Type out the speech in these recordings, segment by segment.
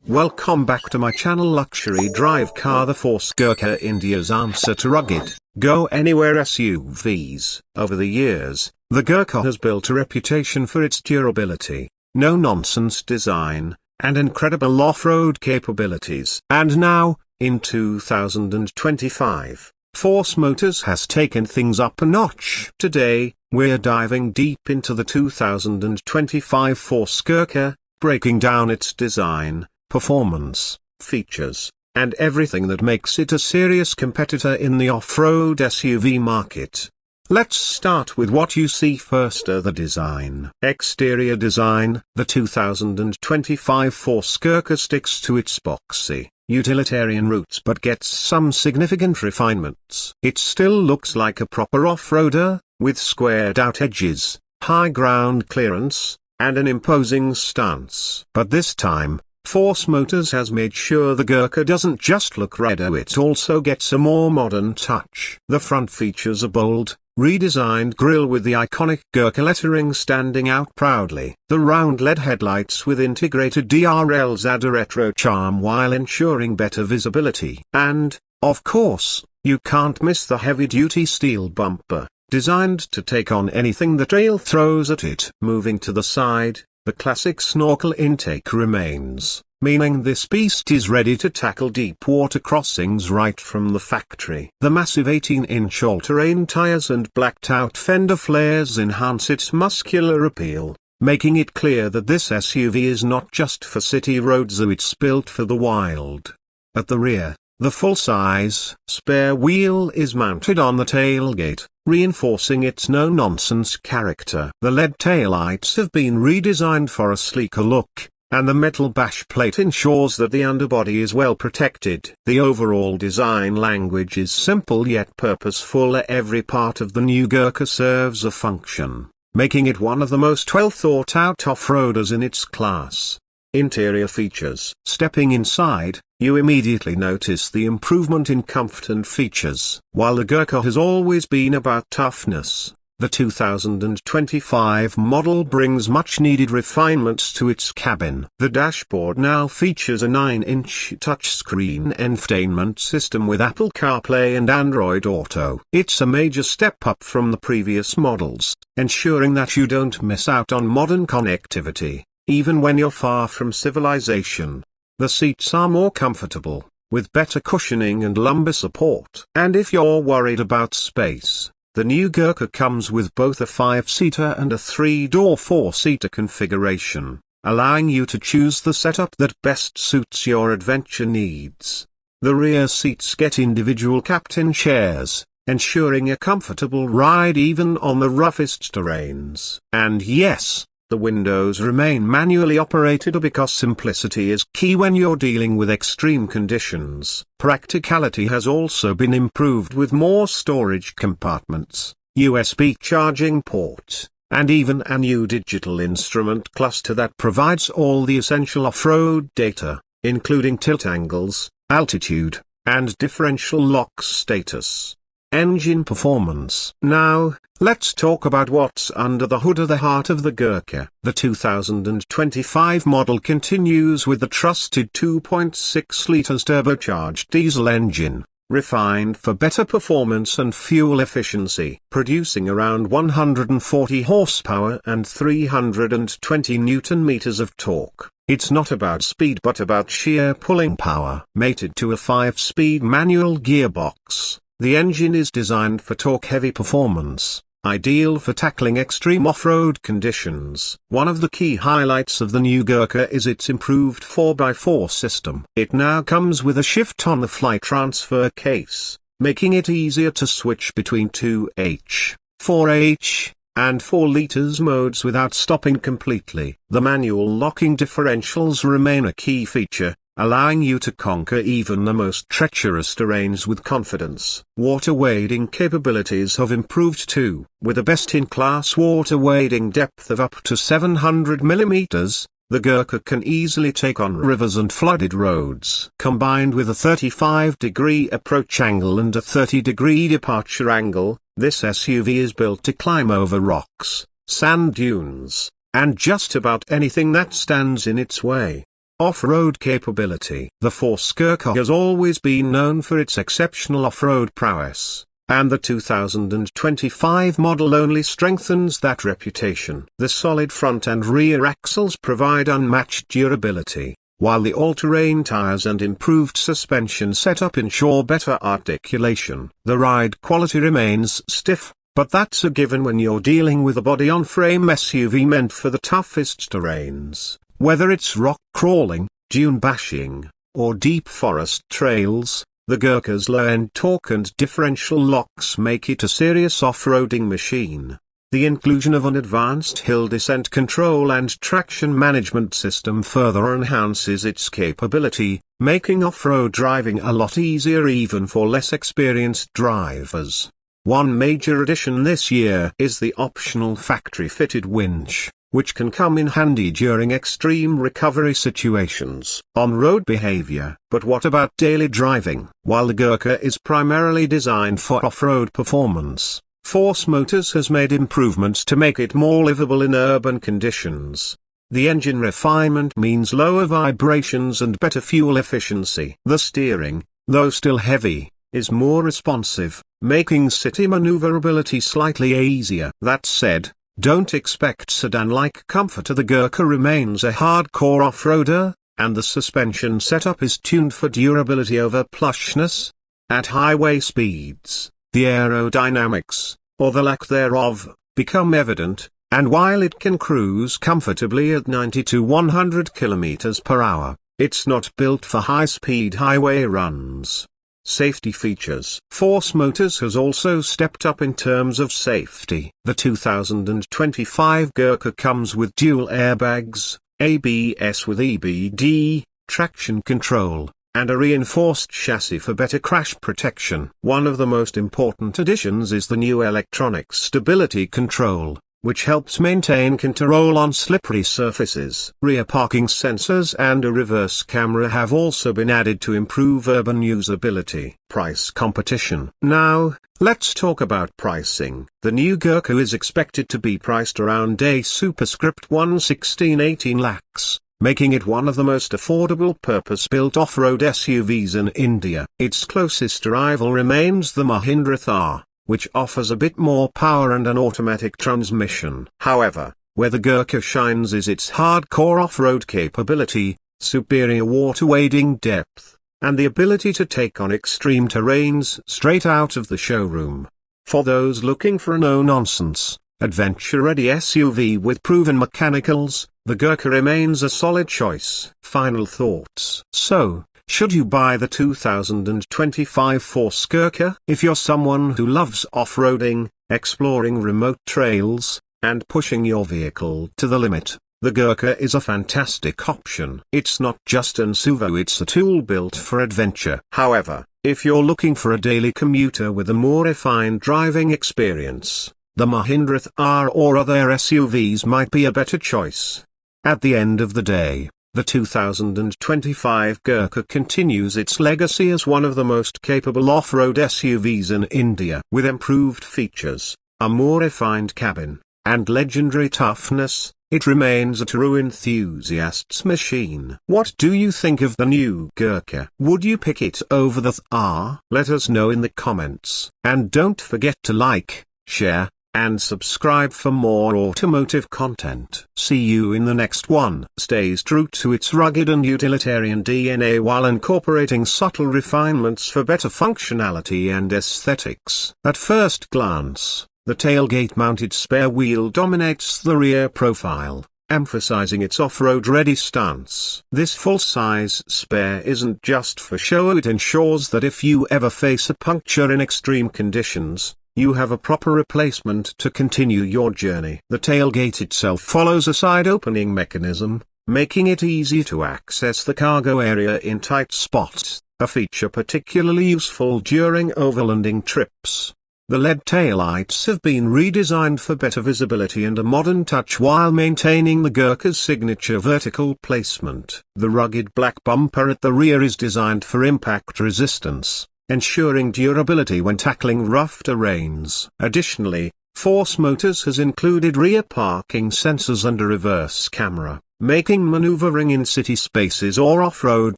Welcome back to my channel. Luxury drive car, the Force Gurkha, India's answer to rugged, go-anywhere SUVs. Over the years, the Gurkha has built a reputation for its durability, no-nonsense design, and incredible off-road capabilities. And now, in 2025, Force Motors has taken things up a notch. Today, we're diving deep into the 2025 Force Gurkha, breaking down its design, performance, features, and everything that makes it a serious competitor in the off-road SUV market. Let's start with what you see first, the design. Exterior design. The 2025 Force Gurkha sticks to its boxy, utilitarian roots but gets some significant refinements. It still looks like a proper off-roader, with squared-out edges, high ground clearance, and an imposing stance. But this time, Force Motors has made sure the Gurkha doesn't just look redder, it also gets a more modern touch. The front features a bold, redesigned grille with the iconic Gurkha lettering standing out proudly. The round LED headlights with integrated DRLs add a retro charm while ensuring better visibility. And, of course, you can't miss the heavy-duty steel bumper, designed to take on anything the trail throws at it. Moving to the side, the classic snorkel intake remains, meaning this beast is ready to tackle deep water crossings right from the factory. The massive 18-inch all-terrain tires and blacked-out fender flares enhance its muscular appeal, making it clear that this SUV is not just for city roads, it's built for the wild. At the rear, the full-size spare wheel is mounted on the tailgate, reinforcing its no-nonsense character. The LED taillights have been redesigned for a sleeker look, and the metal bash plate ensures that the underbody is well protected. The overall design language is simple yet purposeful. Every part of the new Gurkha serves a function, making it one of the most well-thought-out off-roaders in its class. Interior features. Stepping inside, you immediately notice the improvement in comfort and features. While the Gurkha has always been about toughness, the 2025 model brings much-needed refinements to its cabin. The dashboard now features a 9-inch touchscreen infotainment system with Apple CarPlay and Android Auto. It's a major step up from the previous models, ensuring that you don't miss out on modern connectivity, even when you're far from civilization. The seats are more comfortable, with better cushioning and lumbar support. And if you're worried about space, the new Gurkha comes with both a 5-seater and a 3-door 4-seater configuration, allowing you to choose the setup that best suits your adventure needs. The rear seats get individual captain chairs, ensuring a comfortable ride even on the roughest terrains. And yes, the windows remain manually operated because simplicity is key when you're dealing with extreme conditions. Practicality has also been improved with more storage compartments, USB charging port, and even a new digital instrument cluster that provides all the essential off-road data, including tilt angles, altitude, and differential lock status. Engine performance. Now, let's talk about what's under the hood, of the heart of the Gurkha. The 2025 model continues with the trusted 2.6 liters turbocharged diesel engine, refined for better performance and fuel efficiency, producing around 140 horsepower and 320 newton-meters of torque. It's not about speed but about sheer pulling power. Mated to a 5-speed manual gearbox, the engine is designed for torque-heavy performance, ideal for tackling extreme off-road conditions. One of the key highlights of the new Gurkha is its improved 4x4 system. It now comes with a shift-on-the-fly transfer case, making it easier to switch between 2H, 4H, and 4 liters modes without stopping completely. The manual locking differentials remain a key feature, allowing you to conquer even the most treacherous terrains with confidence. Water wading capabilities have improved too, with a best-in-class water wading depth of up to 700 mm. The Gurkha can easily take on rivers and flooded roads. Combined with a 35-degree approach angle and a 30-degree departure angle, this SUV is built to climb over rocks, sand dunes, and just about anything that stands in its way. Off-road capability. The Force Gurkha has always been known for its exceptional off-road prowess, and the 2025 model only strengthens that reputation. The solid front and rear axles provide unmatched durability, while the all-terrain tires and improved suspension setup ensure better articulation. The ride quality remains stiff, but that's a given when you're dealing with a body-on-frame SUV meant for the toughest terrains. Whether it's rock crawling, dune bashing, or deep forest trails, the Gurkha's low-end torque and differential locks make it a serious off-roading machine. The inclusion of an advanced hill descent control and traction management system further enhances its capability, making off-road driving a lot easier even for less experienced drivers. One major addition this year is the optional factory-fitted winch, which can come in handy during extreme recovery situations. On-road behavior. But what about daily driving? While the Gurkha is primarily designed for off-road performance, Force Motors has made improvements to make it more livable in urban conditions. The engine refinement means lower vibrations and better fuel efficiency. The steering, though still heavy, is more responsive, making city maneuverability slightly easier. That said, don't expect sedan-like comfort. The Gurkha remains a hardcore off-roader, and the suspension setup is tuned for durability over plushness. At highway speeds, the aerodynamics, or the lack thereof, become evident, and while it can cruise comfortably at 90 to 100 km per hour, it's not built for high-speed highway runs. Safety features. Force Motors has also stepped up in terms of safety. The 2025 Gurkha comes with dual airbags, ABS with EBD, traction control, and a reinforced chassis for better crash protection. One of the most important additions is the new electronic stability control, which helps maintain control on slippery surfaces. Rear parking sensors and a reverse camera have also been added to improve urban usability. Price competition. Now, let's talk about pricing. The new Gurkha is expected to be priced around a superscript 116-18 lakhs, making it one of the most affordable purpose-built off-road SUVs in India. Its closest rival remains the Mahindra Thar, which offers a bit more power and an automatic transmission. However, where the Gurkha shines is its hardcore off-road capability, superior water-wading depth, and the ability to take on extreme terrains straight out of the showroom. For those looking for a no-nonsense, adventure-ready SUV with proven mechanicals, the Gurkha remains a solid choice. Final thoughts. So, should you buy the 2025 Force Gurkha? If you're someone who loves off-roading, exploring remote trails, and pushing your vehicle to the limit, the Gurkha is a fantastic option. It's not just an SUV, it's a tool built for adventure. However, if you're looking for a daily commuter with a more refined driving experience, the Mahindra Thar or other SUVs might be a better choice. At the end of the day, the 2025 Gurkha continues its legacy as one of the most capable off-road SUVs in India. With improved features, a more refined cabin, and legendary toughness, it remains a true enthusiast's machine. What do you think of the new Gurkha? Would you pick it over the Thar? Let us know in the comments. And don't forget to like, share, and subscribe for more automotive content. See you in the next one. Stays true to its rugged and utilitarian DNA while incorporating subtle refinements for better functionality and aesthetics. At first glance, the tailgate-mounted spare wheel dominates the rear profile, emphasizing its off-road ready stance. This full-size spare isn't just for show, it ensures that if you ever face a puncture in extreme conditions, you have a proper replacement to continue your journey. The tailgate itself follows a side opening mechanism, making it easy to access the cargo area in tight spots, a feature particularly useful during overlanding trips. The LED taillights have been redesigned for better visibility and a modern touch while maintaining the Gurkha's signature vertical placement. The rugged black bumper at the rear is designed for impact resistance, ensuring durability when tackling rough terrains. Additionally, Force Motors has included rear parking sensors and a reverse camera, making maneuvering in city spaces or off-road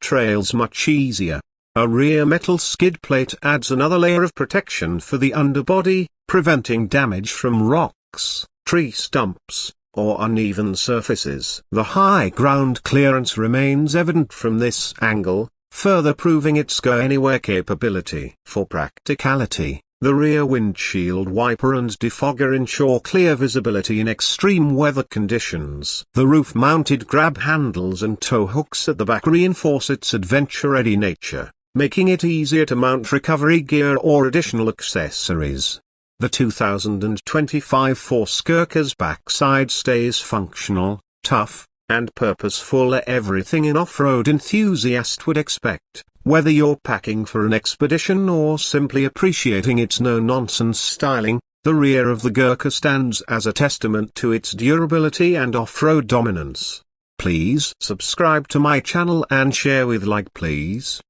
trails much easier. A rear metal skid plate adds another layer of protection for the underbody, preventing damage from rocks, tree stumps, or uneven surfaces. The high ground clearance remains evident from this angle, further proving its go-anywhere capability. For practicality, the rear windshield wiper and defogger ensure clear visibility in extreme weather conditions. The roof-mounted grab handles and tow hooks at the back reinforce its adventure-ready nature, making it easier to mount recovery gear or additional accessories. The 2025 Force Gurkha's backside stays functional, tough, and purposeful, everything an off-road enthusiast would expect. Whether you're packing for an expedition or simply appreciating its no-nonsense styling, the rear of the Gurkha stands as a testament to its durability and off-road dominance. Please subscribe to my channel and share with like please.